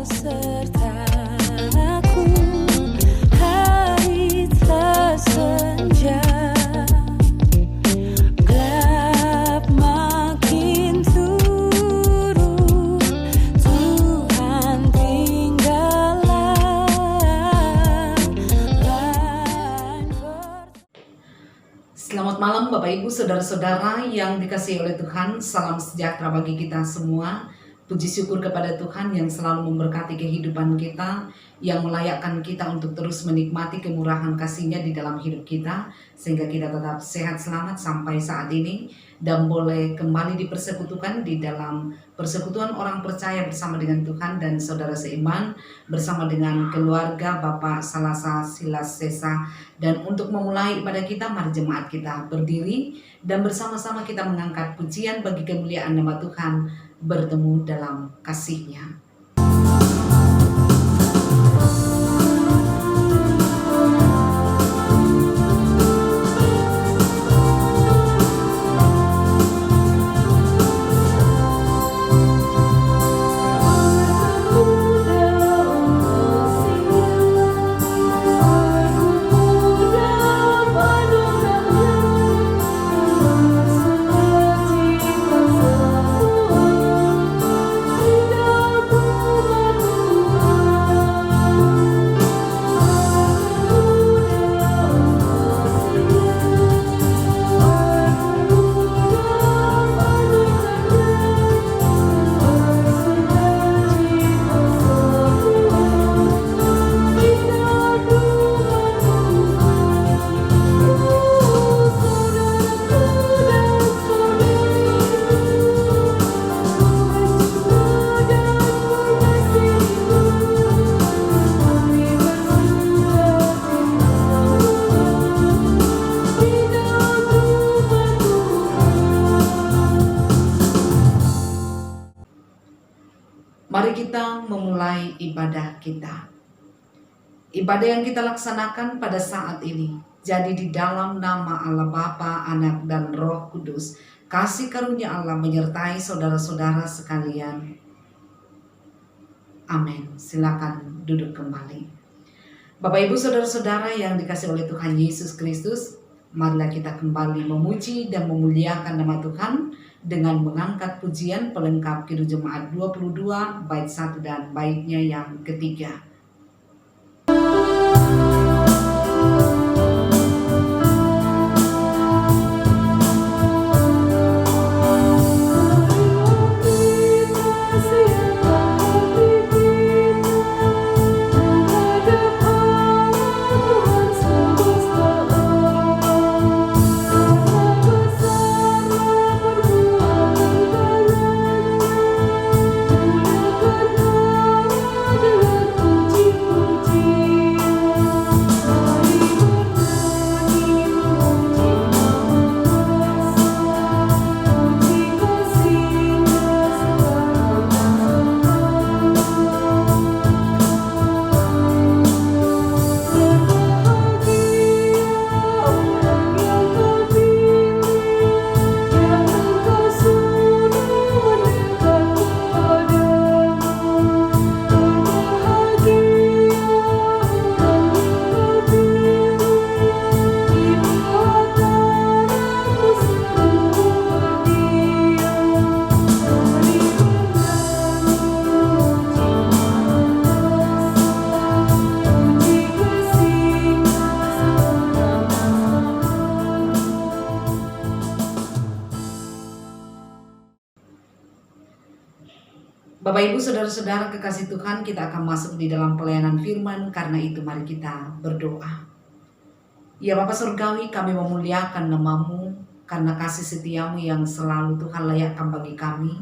sertaku, hari telah senja, gelap makin turun, Tuhan tinggallah lain. Selamat malam Bapak Ibu Saudara-saudara yang dikasihi oleh Tuhan. Salam sejahtera bagi kita semua. Puji syukur kepada Tuhan yang selalu memberkati kehidupan kita, yang melayakkan kita untuk terus menikmati kemurahan kasih-Nya di dalam hidup kita, sehingga kita tetap sehat selamat sampai saat ini, dan boleh kembali dipersekutukan di dalam persekutuan orang percaya bersama dengan Tuhan dan saudara seiman, bersama dengan keluarga Bapak Salasa Silas Sesa. Dan untuk memulai ibadah kita, mari jemaat kita berdiri dan bersama-sama kita mengangkat pujian bagi kemuliaan nama Tuhan, bertemu dalam kasih-Nya. Mari kita memulai ibadah kita. Ibadah yang kita laksanakan pada saat ini jadi di dalam nama Allah Bapa, Anak, dan Roh Kudus. Kasih karunia Allah menyertai saudara-saudara sekalian. Amin. Silakan duduk kembali. Bapak Ibu Saudara-saudara yang dikasihi oleh Tuhan Yesus Kristus, marilah kita kembali memuji dan memuliakan nama Tuhan dengan mengangkat pujian pelengkap Kidung Jemaat 22 bait 1 dan baitnya yang ketiga. Bapak Ibu Saudara-saudara kekasih Tuhan, kita akan masuk di dalam pelayanan firman. Karena itu mari kita berdoa. Ya Bapa Surgawi, kami memuliakan nama-Mu karena kasih setiamu yang selalu Tuhan layakkan bagi kami,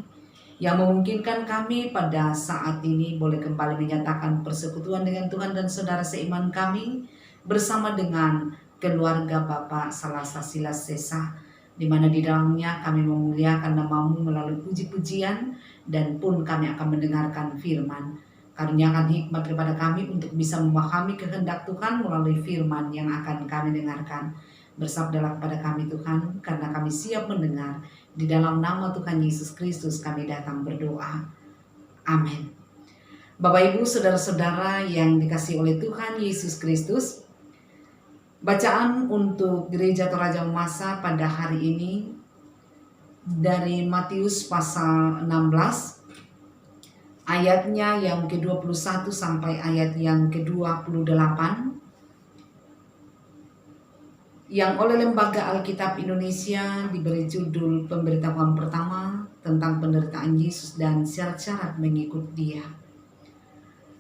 yang memungkinkan kami pada saat ini boleh kembali menyatakan persekutuan dengan Tuhan dan saudara seiman kami, bersama dengan keluarga Bapak Salasa Silas Sesa, di mana di dalamnya kami memuliakan nama-Mu melalui puji-pujian, dan pun kami akan mendengarkan firman. Karuniakan hikmat kepada kami untuk bisa memahami kehendak Tuhan melalui firman yang akan kami dengarkan. Bersabdalah kepada kami Tuhan, karena kami siap mendengar. Di dalam nama Tuhan Yesus Kristus kami datang berdoa. Amin. Bapak Ibu saudara-saudara yang dikasihi oleh Tuhan Yesus Kristus, bacaan untuk Gereja Toraja Masa pada hari ini dari Matius pasal 16 ayatnya yang ke-21 sampai ayat yang ke-28 yang oleh Lembaga Alkitab Indonesia diberi judul pemberitahuan pertama tentang penderitaan Yesus dan syarat-syarat mengikut Dia.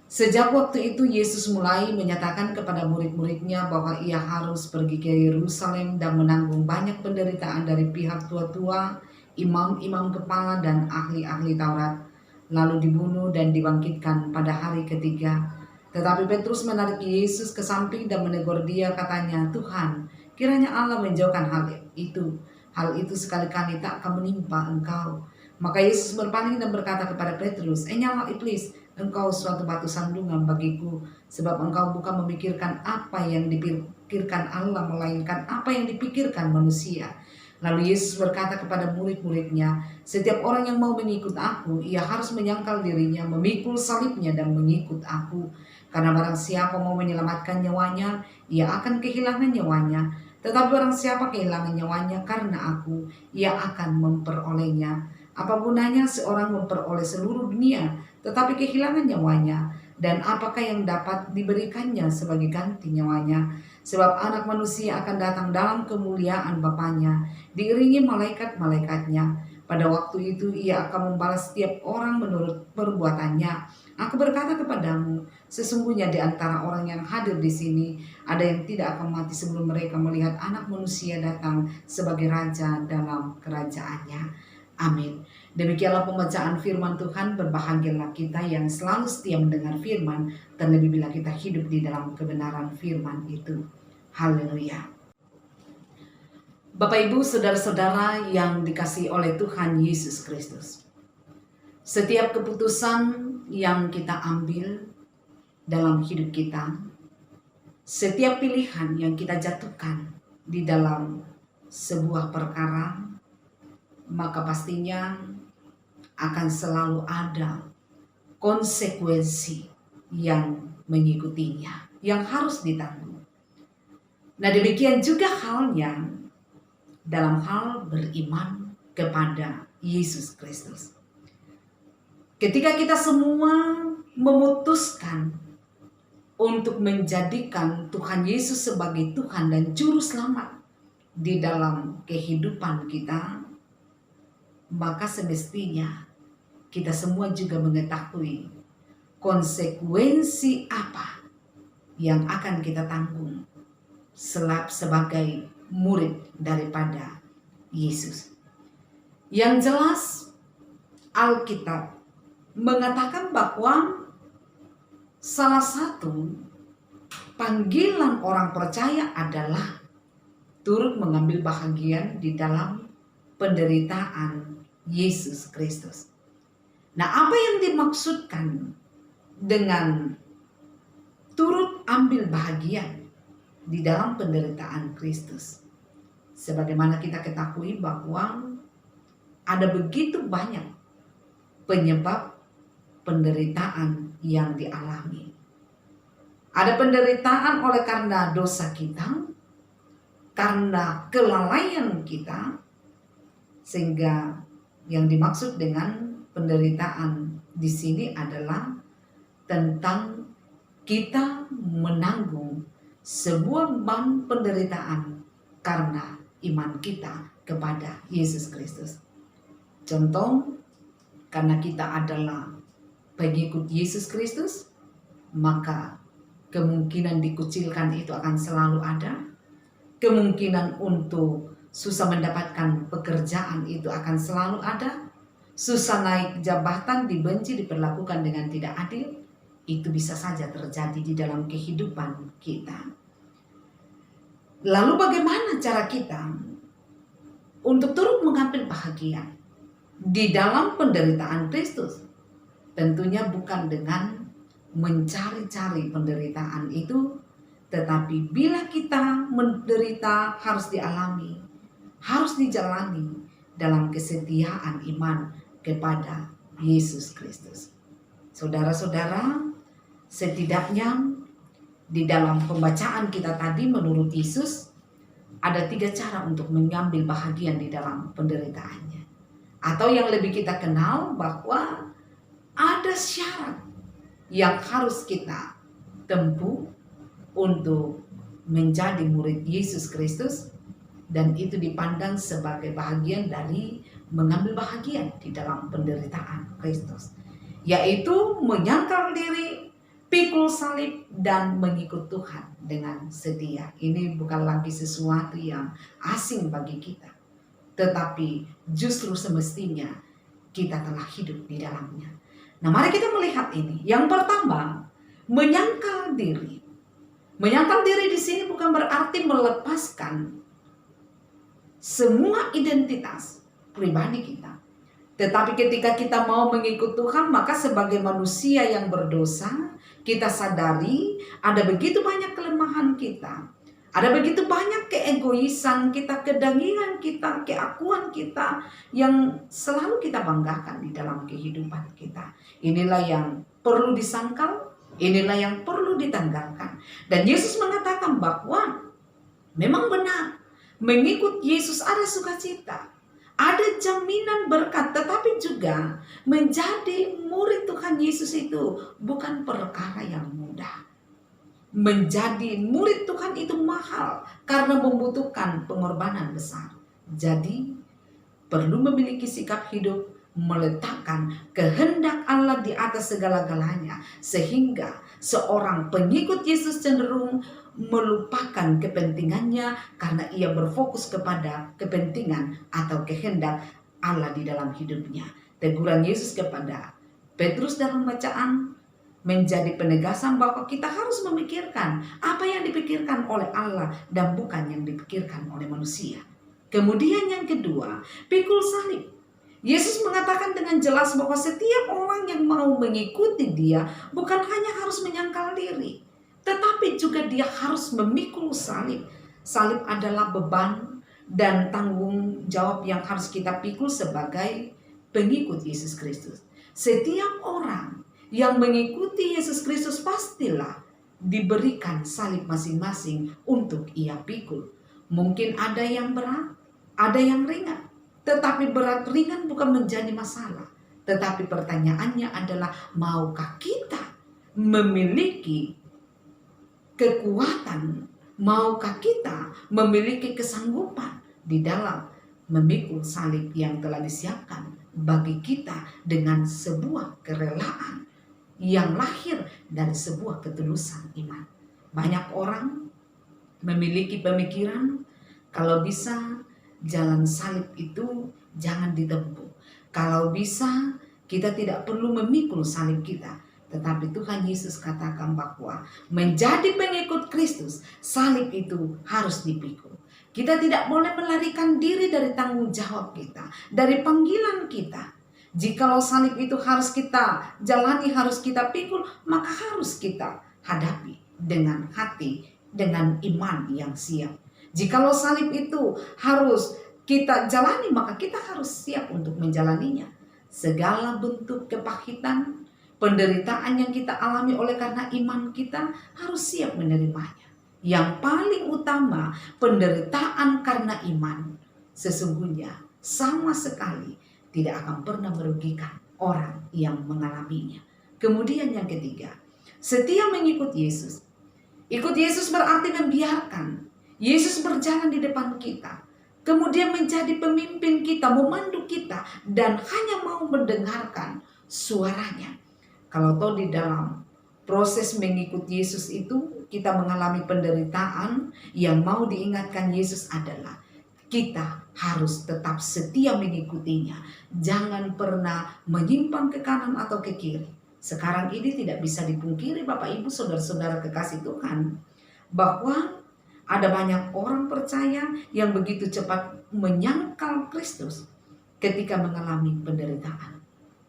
Sejak waktu itu Yesus mulai menyatakan kepada murid-muridnya bahwa Ia harus pergi ke Yerusalem dan menanggung banyak penderitaan dari pihak tua-tua, imam-imam kepala dan ahli-ahli Taurat, lalu dibunuh dan dibangkitkan pada hari ketiga. Tetapi Petrus menarik Yesus ke samping dan menegur Dia, katanya, "Tuhan, kiranya Allah menjauhkan hal itu sekali-kali tak akan menimpa Engkau." Maka Yesus berpaling dan berkata kepada Petrus, "Nyala iblis, engkau suatu batu sandungan bagiku, sebab engkau bukan memikirkan apa yang dipikirkan Allah, melainkan apa yang dipikirkan manusia." Lalu Yesus berkata kepada murid-muridnya, "Setiap orang yang mau mengikut aku, ia harus menyangkal dirinya, memikul salibnya dan mengikut aku. Karena barang siapa mau menyelamatkan nyawanya, ia akan kehilangan nyawanya. Tetapi barang siapa kehilangan nyawanya karena aku, ia akan memperolehnya. Apa gunanya seorang memperoleh seluruh dunia, tetapi kehilangan nyawanya? Dan apakah yang dapat diberikannya sebagai ganti nyawanya? Sebab Anak Manusia akan datang dalam kemuliaan Bapanya, diiringi malaikat-malaikatnya. Pada waktu itu ia akan membalas setiap orang menurut perbuatannya. Aku berkata kepadamu, sesungguhnya di antara orang yang hadir di sini, ada yang tidak akan mati sebelum mereka melihat Anak Manusia datang sebagai Raja dalam kerajaannya." Amin. Demikianlah pembacaan firman Tuhan. Berbahagialah kita yang selalu setia mendengar firman, terlebih bila kita hidup di dalam kebenaran firman itu. Haleluya. Bapak Ibu saudara-saudara yang dikasihi oleh Tuhan Yesus Kristus, setiap keputusan yang kita ambil dalam hidup kita, setiap pilihan yang kita jatuhkan di dalam sebuah perkara, maka pastinya akan selalu ada konsekuensi yang mengikutinya, yang harus ditanggung. Nah, demikian juga halnya dalam hal beriman kepada Yesus Kristus. Ketika kita semua memutuskan untuk menjadikan Tuhan Yesus sebagai Tuhan dan Juru Selamat di dalam kehidupan kita, maka semestinya kita semua juga mengetahui konsekuensi apa yang akan kita tanggung sebagai murid daripada Yesus. Yang jelas Alkitab mengatakan bahwa salah satu panggilan orang percaya adalah turut mengambil bahagian di dalam penderitaan Yesus Kristus. Nah, apa yang dimaksudkan dengan turut ambil bahagian di dalam penderitaan Kristus? Sebagaimana kita ketahui bahwa ada begitu banyak penyebab penderitaan yang dialami. Ada penderitaan oleh karena dosa kita, karena kelalaian kita, sehingga yang dimaksud dengan penderitaan di sini adalah tentang kita menanggung sebuah beban penderitaan karena iman kita kepada Yesus Kristus. Contoh, karena kita adalah pengikut Yesus Kristus, maka kemungkinan dikucilkan itu akan selalu ada. Kemungkinan untuk susah mendapatkan pekerjaan itu akan selalu ada. Susah naik jabatan, dibenci, diperlakukan dengan tidak adil, itu bisa saja terjadi di dalam kehidupan kita. Lalu bagaimana cara kita untuk turut mengambil bahagia di dalam penderitaan Kristus? Tentunya bukan dengan mencari-cari penderitaan itu, tetapi bila kita menderita harus dialami, harus dijalani dalam kesetiaan iman kepada Yesus Kristus. Saudara-saudara, setidaknya di dalam pembacaan kita tadi menurut Yesus ada 3 cara untuk mengambil bahagian di dalam penderitaannya. Atau yang lebih kita kenal bahwa ada syarat yang harus kita tempuh untuk menjadi murid Yesus Kristus, dan itu dipandang sebagai bahagian dari mengambil bahagian di dalam penderitaan Kristus, yaitu menyangkal diri, pikul salib, dan mengikut Tuhan dengan setia. Ini bukan lagi sesuatu yang asing bagi kita, tetapi justru semestinya kita telah hidup di dalamnya. Nah, mari kita melihat ini. Yang pertama, menyangkal diri. Menyangkal diri di sini bukan berarti melepaskan semua identitas pribadi kita. Tetapi ketika kita mau mengikut Tuhan, maka sebagai manusia yang berdosa, kita sadari ada begitu banyak kelemahan kita. Ada begitu banyak keegoisan kita, kedagingan kita, keakuan kita yang selalu kita banggakan di dalam kehidupan kita. Inilah yang perlu disangkal, inilah yang perlu ditanggalkan. Dan Yesus mengatakan bahwa memang benar, mengikut Yesus ada sukacita, ada jaminan berkat, tetapi juga menjadi murid Tuhan Yesus itu bukan perkara yang mudah. Menjadi murid Tuhan itu mahal karena membutuhkan pengorbanan besar. Jadi perlu memiliki sikap hidup meletakkan kehendak Allah di atas segala-galanya, sehingga seorang pengikut Yesus cenderung melupakan kepentingannya karena ia berfokus kepada kepentingan atau kehendak Allah di dalam hidupnya. Teguran Yesus kepada Petrus dalam bacaan menjadi penegasan bahwa kita harus memikirkan apa yang dipikirkan oleh Allah dan bukan yang dipikirkan oleh manusia. Kemudian yang kedua, pikul salib. Yesus mengatakan dengan jelas bahwa setiap orang yang mau mengikuti Dia bukan hanya harus menyangkal diri, tetapi juga dia harus memikul salib. Salib adalah beban dan tanggung jawab yang harus kita pikul sebagai pengikut Yesus Kristus. Setiap orang yang mengikuti Yesus Kristus pastilah diberikan salib masing-masing untuk ia pikul. Mungkin ada yang berat, ada yang ringan. Tetapi berat ringan bukan menjadi masalah. Tetapi pertanyaannya adalah, maukah kita memiliki kekuatan? Maukah kita memiliki kesanggupan di dalam memikul salib yang telah disiapkan bagi kita dengan sebuah kerelaan yang lahir dari sebuah ketulusan iman? Banyak orang memiliki pemikiran kalau bisa jalan salib itu jangan ditempuh. Kalau bisa kita tidak perlu memikul salib kita. Tetapi Tuhan Yesus katakan bahwa menjadi pengikut Kristus, salib itu harus dipikul. Kita tidak boleh melarikan diri dari tanggung jawab kita, dari panggilan kita. Jikalau salib itu harus kita jalani, harus kita pikul, maka harus kita hadapi dengan hati, dengan iman yang siap. Jikalau salib itu harus kita jalani, maka kita harus siap untuk menjalaninya. Segala bentuk kepahitan, penderitaan yang kita alami oleh karena iman kita harus siap menerimanya. Yang paling utama, penderitaan karena iman sesungguhnya sama sekali tidak akan pernah merugikan orang yang mengalaminya. Kemudian yang ketiga, setia mengikut Yesus. Ikut Yesus berarti membiarkan Yesus berjalan di depan kita, kemudian menjadi pemimpin kita, memandu kita, dan hanya mau mendengarkan suaranya. Kalau toh di dalam proses mengikut Yesus itu kita mengalami penderitaan, yang mau diingatkan Yesus adalah kita harus tetap setia mengikutinya. Jangan pernah menyimpang ke kanan atau ke kiri. Sekarang ini tidak bisa dipungkiri Bapak Ibu saudara-saudara kekasih Tuhan, bahwa ada banyak orang percaya yang begitu cepat menyangkal Kristus ketika mengalami penderitaan.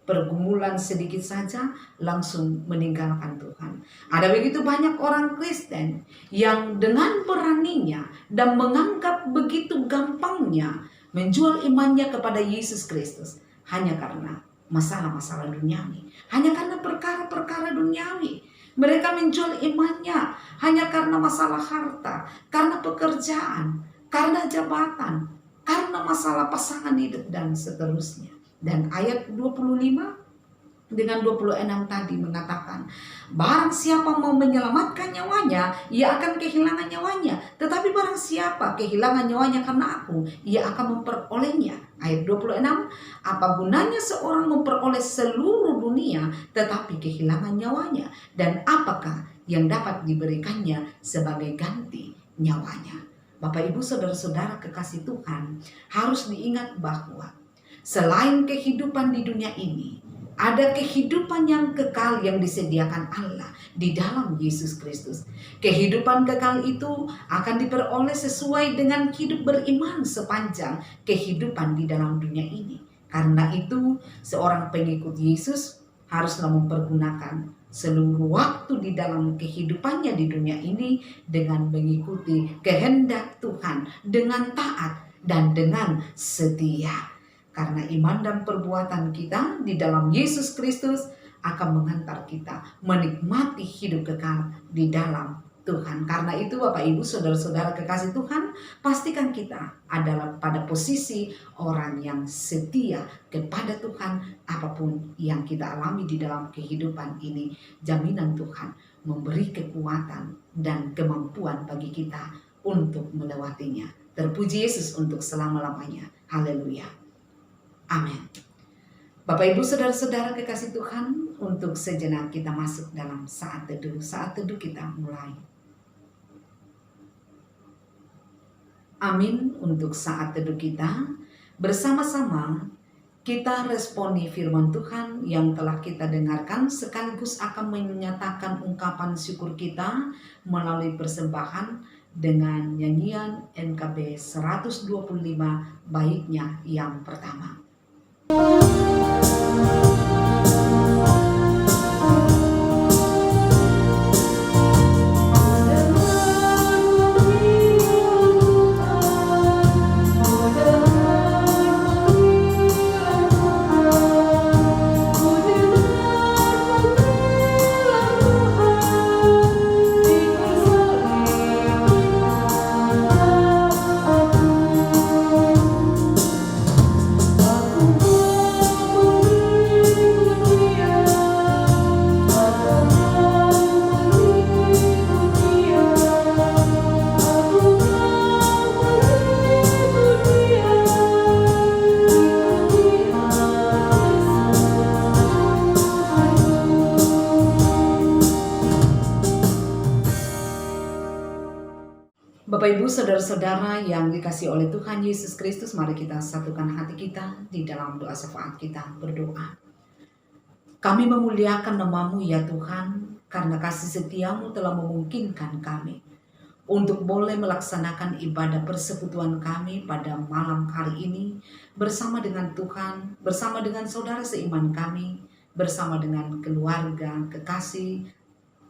Pergumulan sedikit saja langsung meninggalkan Tuhan. Ada begitu banyak orang Kristen yang dengan beraninya dan menganggap begitu gampangnya menjual imannya kepada Yesus Kristus hanya karena masalah-masalah duniawi, hanya karena perkara duniawi. Mereka menjual imannya hanya karena masalah harta, karena pekerjaan, karena jabatan, karena masalah pasangan hidup dan seterusnya. Dan ayat 25 dengan 26 tadi mengatakan, barang siapa mau menyelamatkan nyawanya, ia akan kehilangan nyawanya. Tetapi barang siapa kehilangan nyawanya karena aku, ia akan memperolehnya. Ayat 26, apa gunanya seorang memperoleh seluruh dunia tetapi kehilangan nyawanya? Dan apakah yang dapat diberikannya sebagai ganti nyawanya? Bapak, Ibu, saudara-saudara kekasih Tuhan, harus diingat bahwa selain kehidupan di dunia ini, ada kehidupan yang kekal yang disediakan Allah di dalam Yesus Kristus. Kehidupan kekal itu akan diperoleh sesuai dengan hidup beriman sepanjang kehidupan di dalam dunia ini. Karena itu, seorang pengikut Yesus haruslah mempergunakan seluruh waktu di dalam kehidupannya di dunia ini dengan mengikuti kehendak Tuhan, dengan taat dan dengan setia. Karena iman dan perbuatan kita di dalam Yesus Kristus akan mengantar kita menikmati hidup kekal di dalam Tuhan. Karena itu Bapak Ibu saudara-saudara kekasih Tuhan, pastikan kita adalah pada posisi orang yang setia kepada Tuhan apapun yang kita alami di dalam kehidupan ini. Jaminan Tuhan memberi kekuatan dan kemampuan bagi kita untuk melewatinya. Terpuji Yesus untuk selama-lamanya. Haleluya. Amin. Bapak Ibu saudara-saudara kekasih Tuhan, untuk sejenak kita masuk dalam saat teduh. Saat teduh kita mulai. Amin. Untuk saat teduh kita bersama-sama kita responi firman Tuhan yang telah kita dengarkan, sekaligus akan menyatakan ungkapan syukur kita melalui persembahan dengan nyanyian NKB 125 baiknya yang pertama. Bapak Ibu saudara-saudara yang dikasihi oleh Tuhan Yesus Kristus, mari kita satukan hati kita di dalam doa syafaat kita berdoa. Kami memuliakan nama-Mu ya Tuhan, karena kasih setia-Mu telah memungkinkan kami untuk boleh melaksanakan ibadah persekutuan kami pada malam hari ini bersama dengan Tuhan, bersama dengan saudara seiman kami, bersama dengan keluarga, kekasih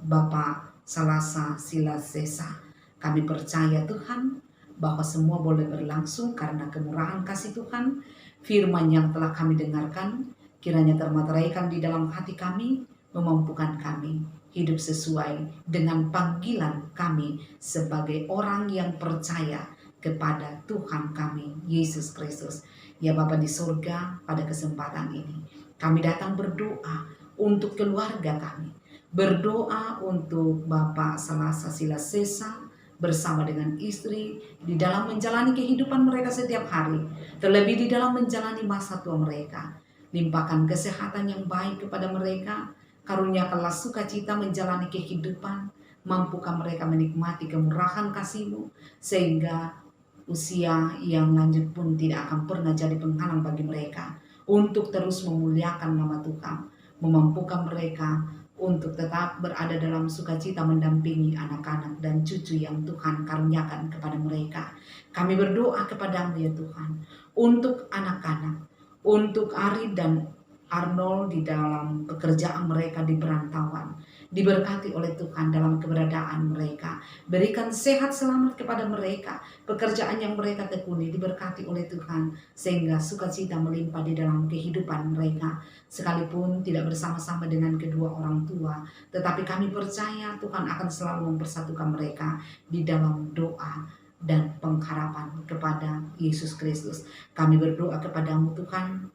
Bapak Salasa Silas Sesa. Kami percaya Tuhan bahwa semua boleh berlangsung karena kemurahan kasih Tuhan. Firman yang telah kami dengarkan kiranya termateraikan di dalam hati kami, memampukan kami hidup sesuai dengan panggilan kami sebagai orang yang percaya kepada Tuhan kami Yesus Kristus. Ya Bapa di surga, pada kesempatan ini kami datang berdoa untuk keluarga kami, berdoa untuk Bapak Salasa Silas Sesa bersama dengan istri di dalam menjalani kehidupan mereka setiap hari, terlebih di dalam menjalani masa tua mereka. Limpahkan kesehatan yang baik kepada mereka, karuniakanlah sukacita menjalani kehidupan, mampukan mereka menikmati kemurahan kasih-Mu, sehingga usia yang lanjut pun tidak akan pernah jadi penghalang bagi mereka untuk terus memuliakan nama Tuhan, memampukan mereka untuk tetap berada dalam sukacita mendampingi anak-anak dan cucu yang Tuhan karuniakan kepada mereka. Kami berdoa kepada-Mu ya Tuhan, untuk anak-anak, untuk Ari dan Arnold di dalam pekerjaan mereka di perantauan. Diberkati oleh Tuhan dalam keberadaan mereka. Berikan sehat selamat kepada mereka. Pekerjaan yang mereka tekuni diberkati oleh Tuhan. Sehingga sukacita melimpah di dalam kehidupan mereka. Sekalipun tidak bersama-sama dengan kedua orang tua. Tetapi kami percaya Tuhan akan selalu mempersatukan mereka di dalam doa dan pengharapan kepada Yesus Kristus. Kami berdoa kepadamu Tuhan,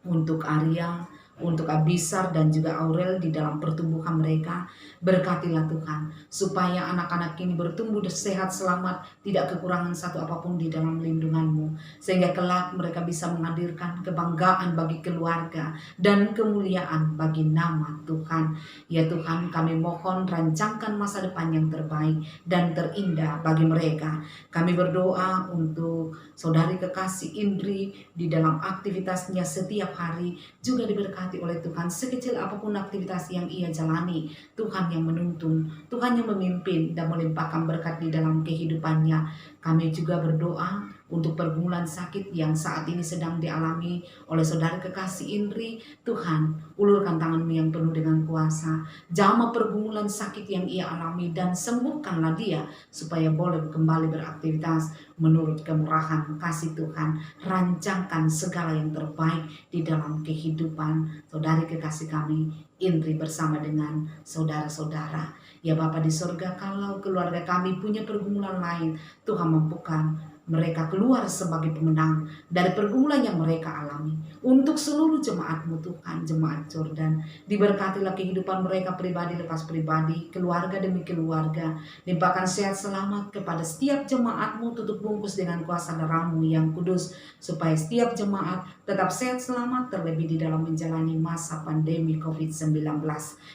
untuk Arya, untuk Abisar dan juga Aurel di dalam pertumbuhan mereka. Berkatilah Tuhan, supaya anak-anak ini bertumbuh sehat selamat, tidak kekurangan satu apapun di dalam lindungan-Mu, sehingga kelak mereka bisa menghadirkan kebanggaan bagi keluarga dan kemuliaan bagi nama Tuhan. Ya Tuhan, kami mohon rancangkan masa depan yang terbaik dan terindah bagi mereka. Kami berdoa untuk saudari kekasih Indri di dalam aktivitasnya setiap hari, juga diberkati oleh Tuhan. Sekecil apapun aktivitas yang ia jalani, Tuhan yang menuntun, Tuhan yang memimpin dan melimpahkan berkat di dalam kehidupannya. Kami juga berdoa untuk pergumulan sakit yang saat ini sedang dialami oleh saudara kekasih Indri. Tuhan, ulurkan tangan-Mu yang penuh dengan kuasa, jamah pergumulan sakit yang ia alami, dan sembuhkanlah dia supaya boleh kembali beraktivitas menurut kemurahan kasih Tuhan. Rancangkan segala yang terbaik di dalam kehidupan saudari kekasih kami Indri bersama dengan saudara-saudara. Ya Bapa di sorga, kalau keluarga kami punya pergumulan lain, Tuhan mampukan mereka keluar sebagai pemenang dari pergumulan yang mereka alami. Untuk seluruh jemaat-Mu Tuhan, jemaat Jordan, diberkatilah kehidupan mereka pribadi lepas pribadi, keluarga demi keluarga. Limpahkan sehat selamat kepada setiap jemaat-Mu, tutup bungkus dengan kuasa darah-Mu yang kudus, supaya setiap jemaat tetap sehat selamat, terlebih di dalam menjalani masa pandemi COVID-19.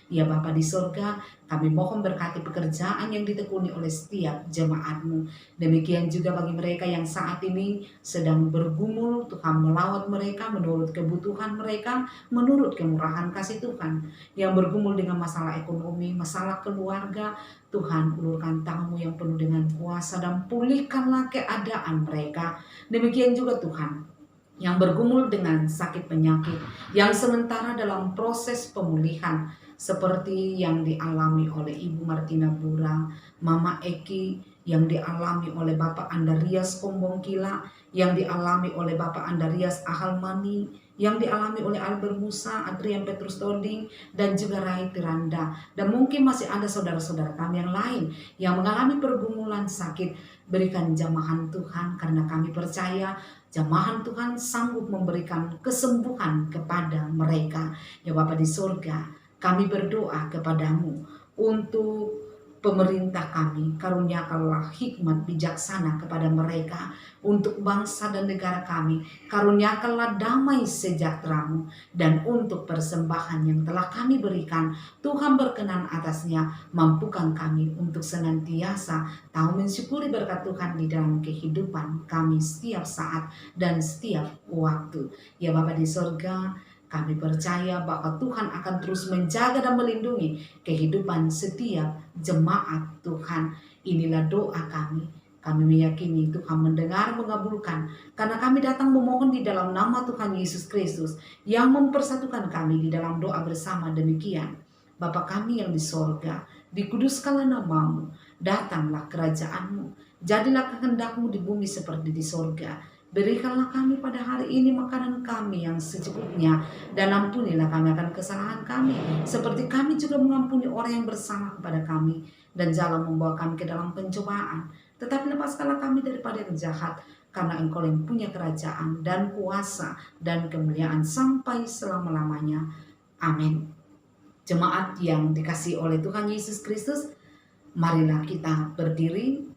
Ya Bapa di sorga, kami mohon berkati pekerjaan yang ditekuni oleh setiap jemaat-Mu. Demikian juga bagi mereka yang saat ini sedang bergumul, Tuhan melawat mereka menurut kebutuhan mereka, menurut kemurahan kasih Tuhan. Yang bergumul dengan masalah ekonomi, masalah keluarga, Tuhan ulurkan tangan-Mu yang penuh dengan kuasa dan pulihkanlah keadaan mereka. Demikian juga Tuhan, yang bergumul dengan sakit penyakit, yang sementara dalam proses pemulihan, seperti yang dialami oleh Ibu Martina Bura, Mama Eki, yang dialami oleh Bapak Andarias Kombongkila, yang dialami oleh Bapak Andarias Ahalmani, yang dialami oleh Albert Musa, Adrian Petrus Doding, dan juga Rai Tiranda. Dan mungkin masih ada saudara-saudara kami yang lain yang mengalami pergumulan sakit. Berikan jamahan Tuhan, karena kami percaya jamahan Tuhan sanggup memberikan kesembuhan kepada mereka. Ya Bapa di surga, kami berdoa kepadamu untuk pemerintah kami, karuniakanlah hikmat bijaksana kepada mereka. Untuk bangsa dan negara kami, karuniakanlah damai sejahtera-Mu. Dan untuk persembahan yang telah kami berikan, Tuhan berkenan atasnya. Mampukan kami untuk senantiasa tahu mensyukuri berkat Tuhan di dalam kehidupan kami setiap saat dan setiap waktu. Ya Bapa di sorga, kami percaya bahwa Tuhan akan terus menjaga dan melindungi kehidupan setiap jemaat Tuhan. Inilah doa kami. Kami meyakini Tuhan mendengar, mengabulkan, karena kami datang memohon di dalam nama Tuhan Yesus Kristus yang mempersatukan kami di dalam doa bersama demikian. Bapa kami yang di sorga, dikuduskanlah nama-Mu, datanglah kerajaan-Mu, jadilah kehendak-Mu di bumi seperti di sorga. Berikanlah kami pada hari ini makanan kami yang secukupnya, dan ampunilah kami akan kesalahan kami, seperti kami juga mengampuni orang yang bersalah kepada kami. Dan jangan membawa kami ke dalam pencobaan, tetapi lepaskanlah kami daripada yang jahat, karena Engkau yang punya kerajaan dan kuasa dan kemuliaan sampai selama-lamanya. Amin. Jemaat yang dikasihi oleh Tuhan Yesus Kristus, marilah kita berdiri.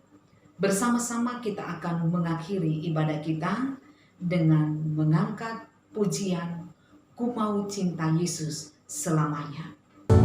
Bersama-sama kita akan mengakhiri ibadah kita dengan mengangkat pujian Ku Mau Cinta Yesus Selamanya. Ku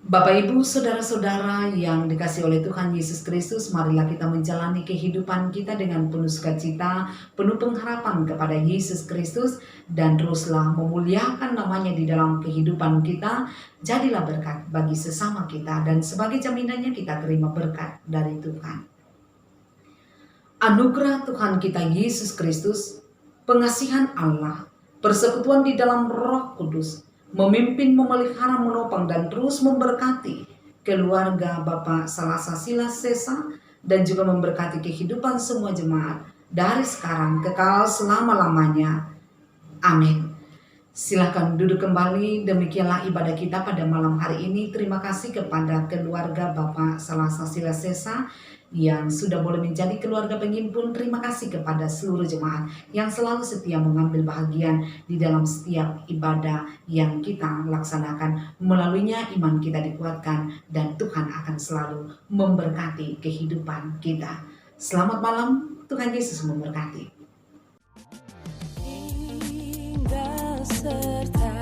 Bapak Ibu saudara-saudara yang dikasihi oleh Tuhan Yesus Kristus, marilah kita menjalani kehidupan kita dengan penuh sukacita, penuh pengharapan kepada Yesus Kristus, dan teruslah memuliakan namanya di dalam kehidupan kita. Jadilah berkat bagi sesama kita, dan sebagai jaminannya kita terima berkat dari Tuhan. Anugerah Tuhan kita Yesus Kristus, pengasihan Allah, persekutuan di dalam Roh Kudus, memimpin, memelihara, menopang, dan terus memberkati keluarga Bapak Salasa Silas Sesa, dan juga memberkati kehidupan semua jemaat dari sekarang kekal selama-lamanya. Amin. Silakan duduk kembali, demikianlah ibadah kita pada malam hari ini. Terima kasih kepada keluarga Bapak Salasa Silas Sesa yang sudah boleh menjadi keluarga penghimpun. Terima kasih kepada seluruh jemaat yang selalu setia mengambil bahagian di dalam setiap ibadah yang kita laksanakan. Melaluinya iman kita dikuatkan dan Tuhan akan selalu memberkati kehidupan kita. Selamat malam, Tuhan Yesus memberkati. tinggal serta